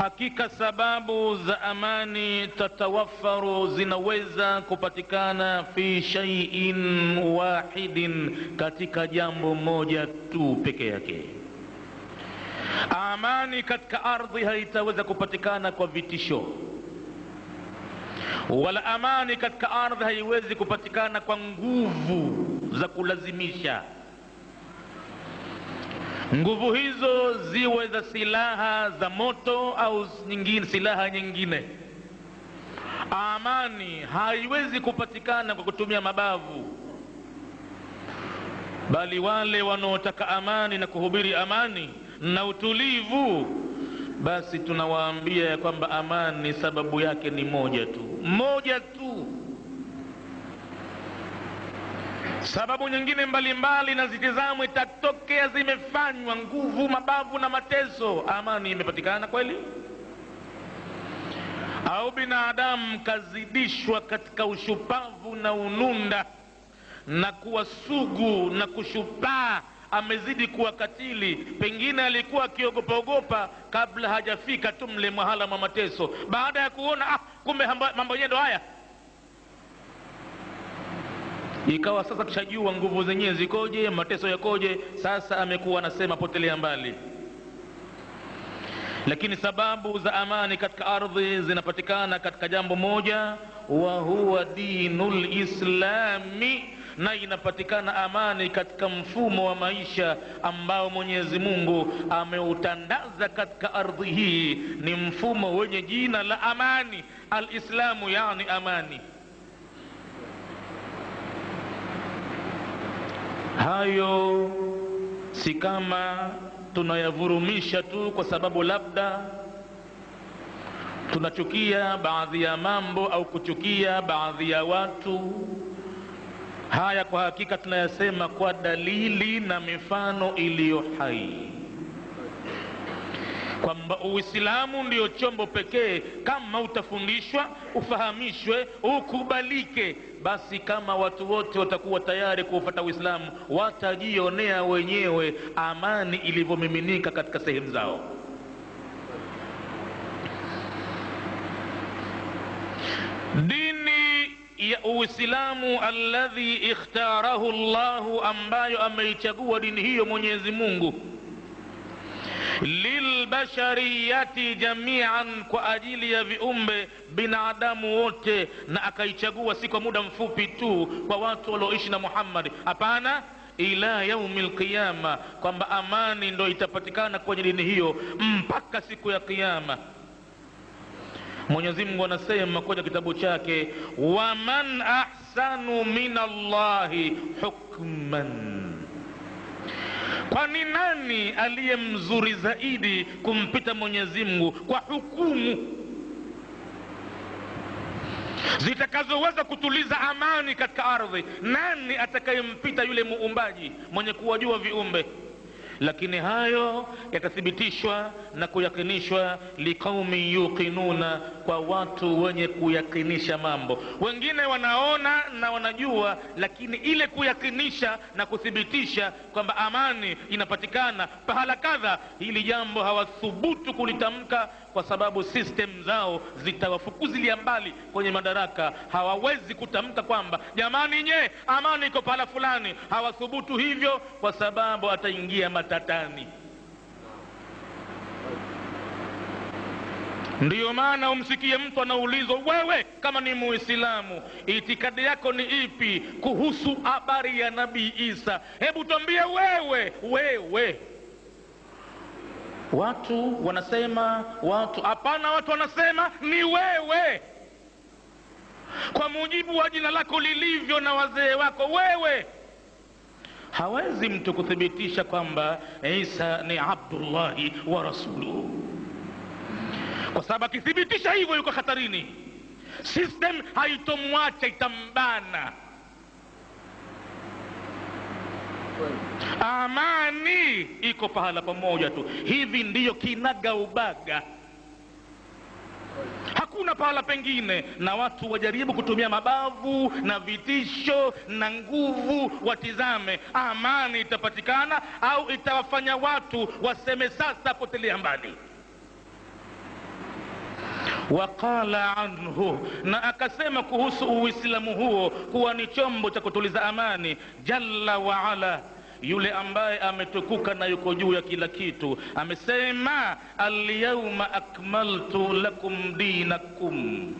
Hakika sababu za amani tatawaffaru, zinaweza kupatikana fi shay'in wahidin, katika jambo moja tu peke yake. Amani katika ardhi haitaweza kupatikana kwa vitisho, wala amani katika ardhi haiwezi kupatikana kwa nguvu za kulazimisha. Nguvu hizo ziwe za silaha za moto au nyingine, silaha nyingine. Amani haiwezi kupatikana kwa kutumia mabavu, bali wale wanaotaka amani na kuhubiri amani na utulivu, basi tunawaambia kwamba amani sababu yake ni moja tu. Sababu nyingine mbalimbali na zitizamwe, itatokea zimefanywa nguvu, mabavu na mateso, amani imepatikana kweli? Au binadamu kazidishwa katika ushupavu na ununda na kuwa sugu na kushupaa, amezidi kuwa katili, pengine alikuwa akiogopa kabla hajafika tu mle mahala mwa mateso, baada ya kuona kumbe mambo yenyewe ndo haya, ikawa sasa tushajua nguvu zenyewe zikoje, mateso yakoje, sasa amekuwa anasema potelea mbali. Lakini sababu za amani katika ardhi zinapatikana katika jambo moja, wa huwa dinul islami, na inapatikana amani katika mfumo wa maisha ambao Mwenyezi Mungu ameutandaza katika ardhi hii. Ni mfumo wenye jina la amani, al-Islamu, yani amani. Hayo si kama tunayavurumisha tu kwa sababu labda tunachukia baadhi ya mambo au kuchukia baadhi ya watu. Haya kwa hakika tunayasema kwa dalili na mifano iliyo hai, kwamba Uislamu ndio chombo pekee. Kama utafundishwa, ufahamishwe, ukubalike, basi kama watu wote watakuwa tayari kufuata Uislamu, watajionea wenyewe amani ilivyomiminika katika sehemu zao. Dini ya Uislamu alladhi ikhtarahu Allahu, ambayo ameichagua dini hiyo Mwenyezi Mungu, lilbashariyati jami'an, kwa ajili ya viumbe binadamu wote, na akaichagua si kwa muda mfupi tu kwa watu walioishi na Muhammad, hapana, ila yaumil qiyama, kwamba amani ndo itapatikana kwenye dini hiyo mpaka siku ya kiyama. Mwenyezi Mungu anasema kwenye kitabu chake, waman ahsanu minallahi hukman, kwani nani aliye mzuri zaidi kumpita Mwenyezi Mungu kwa hukumu zitakazoweza kutuliza amani katika ardhi? Nani atakayempita yule muumbaji mwenye kuwajua viumbe? Lakini hayo yakathibitishwa na kuyakinishwa liqaumi yuqinuna, kwa watu wenye kuyakinisha mambo. Wengine wanaona na wanajua, lakini ile kuyakinisha na kuthibitisha kwamba amani inapatikana pahala kadha, hili jambo hawathubutu kulitamka, kwa sababu system zao zitawafukuzilia mbali kwenye madaraka. Hawawezi kutamka kwamba jamani nye amani iko pahala fulani, hawathubutu hivyo, kwa sababu ataingia matatani. Ndiyo maana umsikie mtu anaulizwa, wewe kama ni Muislamu, itikadi yako ni ipi kuhusu habari ya Nabii Isa? Hebu tuambie wewe. Watu wanasema hapana, watu wanasema ni wewe, kwa mujibu wa jina lako lilivyo na wazee wako wewe. Hawezi mtu kuthibitisha kwamba Isa ni Abdullahi wa rasuluhu, kwa sababu akithibitisha hivyo yuko hatarini. System haitomwacha, itambana. Amani iko pahala pamoja tu. Hivi ndiyo kinaga ubaga, hakuna pahala pengine. Na watu wajaribu kutumia mabavu na vitisho na nguvu, watizame amani itapatikana au itawafanya watu waseme sasa potelea mbali. Waqala anhu, na akasema kuhusu Uislamu huo kuwa ni chombo cha kutuliza amani, jalla wa ala, yule ambaye ametukuka na yuko juu ya kila kitu, amesema alyawma akmaltu lakum dinakum,